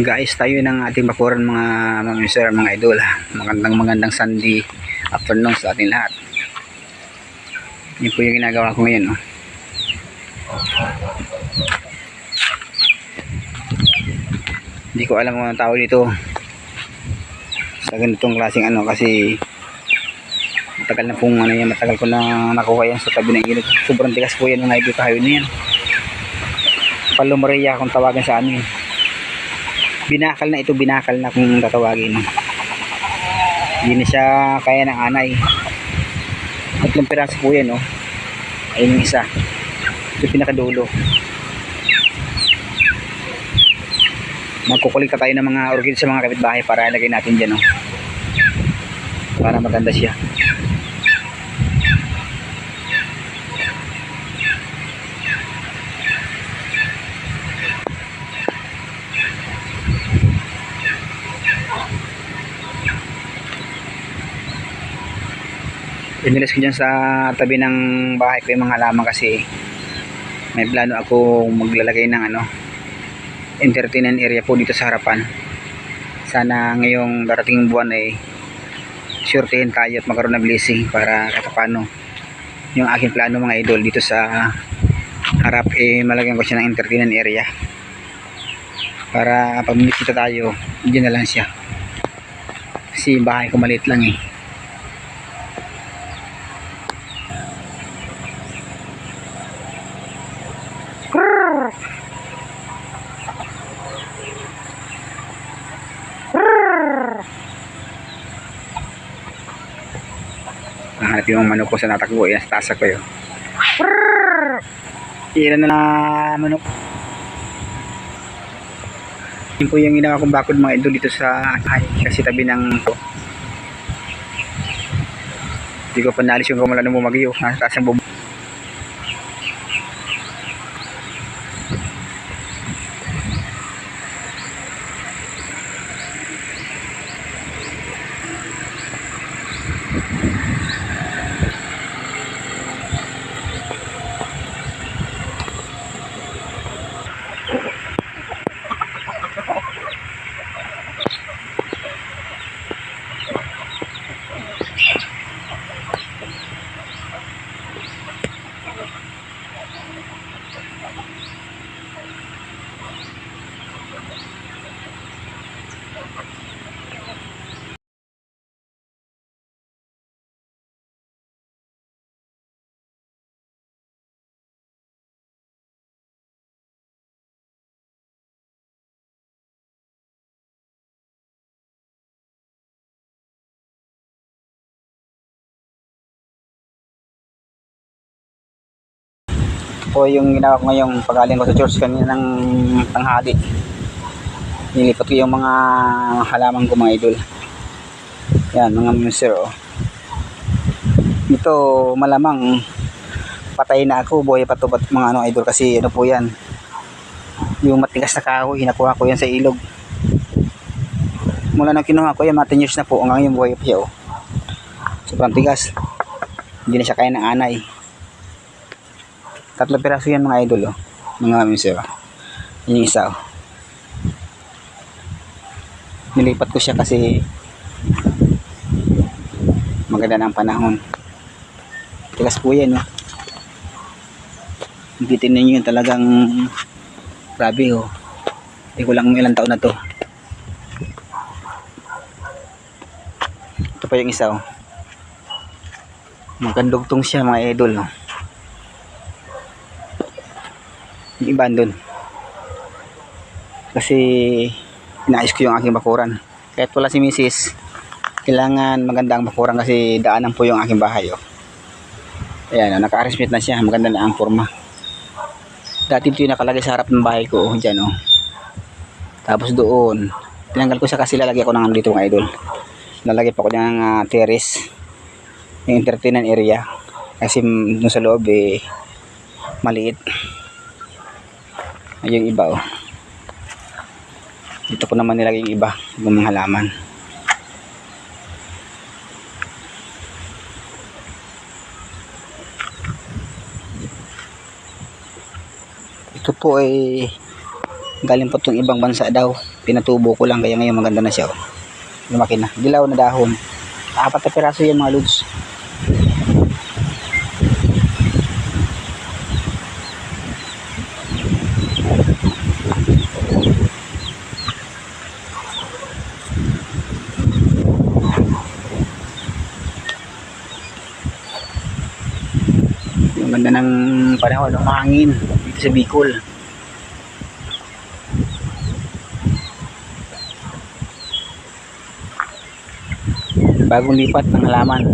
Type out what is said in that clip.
Guys, tayo ng ating bakuran mga sir, mga idol. Magandang Sunday afternoon sa ating lahat. Yun po yung ginagawa ko ngayon, no? Hindi ko alam kung anong tawag dito sa ganitong klaseng ano, kasi matagal na pong ano yan, matagal ko na nakuha yan sa tabi ng ilog. Sobrang tigas po yan mga idol, kahayo na yan. Palumaria kung tawagan sa amin. Binakal na ito, binakal na kung tatawagin. Hindi na siya kaya ng anay. 3 piraso po yan, no? Ayun yung isa. Ito pinakadulo. Magkukulikta tayo ng mga orchid sa mga kapitbahay para ilagay natin dyan, no? Para maganda siya. Inilis ko dyan sa tabi ng bahay ko yung mga halaman kasi may plano ako maglalagay ng ano, entertainment area po dito sa harapan. Sana ngayong darating buwan ay surehin tayo at magkaroon ng blessing para kahit paano yung aking plano mga idol dito sa harap malagyan ko siya ng entertainment area para pag bisita tayo dyan na lang siya kasi bahay ko maliit lang eh. Hanap yung manok ko sa natakbo, yan sa tasa ko yun. Ilan na manok. Yun po yung ginawa kong bakod mga idol dito sa kasi tabi ng hindi ko pa nalis yung kumula ng bumagyo, nasa taas ng bumagyo. Po yung ginawa ko ngayong pagaling ko sa church kaninang tanghali. Nilipat ko yung mga halaman ko mga idol. Yan mga monster, oh. Ito malamang patay na ako, buhay pa to mga ano idol, kasi ano po yan, yung matigas na kahoy, nakuha ko yan sa ilog. Mula nang kinuha ko yan, mga 10 years na po, hanggang yung buhay pa siya, oh. Sobrang tigas, hindi na siya kaya ng anay. 3 piraso yan mga idol, oh. Mga monster, oh. Yun yung isa, oh. Nilipat ko siya kasi maganda na ang panahon. Tigas po yan, oh. Bitin ninyo yun, talagang grabe, oh. Hindi ko lang ilang taon na to. Ito pa yung isa, oh. Magandugtong siya mga idol, oh. Yung iba doon kasi inaayos ko yung aking bakuran kahit wala si misis. Kailangan maganda ang bakuran kasi daanan po yung aking bahay, oh. Ayan, oh, naka-arrangement na siya, maganda na ang forma. Dati ito yung nakalagay sa harap ng bahay ko, oh, dyan, oh. Tapos doon tinanggal ko siya kasi lalagay ko ng ano dito mga idol, lalagay pa ko ng terrace, yung entertainment area, kasi dun sa loob maliit. Yung iba, oh. Dito ko naman nilagay yung iba ng mga halaman. Ito po ay galing po itong ibang bansa daw. Pinatubo ko lang kaya ngayon maganda na siya. Oh. Lumaki na. Dilaw na dahon. 4 na piraso yan mga lods. Yung ganda ng panahon ng hangin dito sa Bicol. Bagong lipat ng halaman.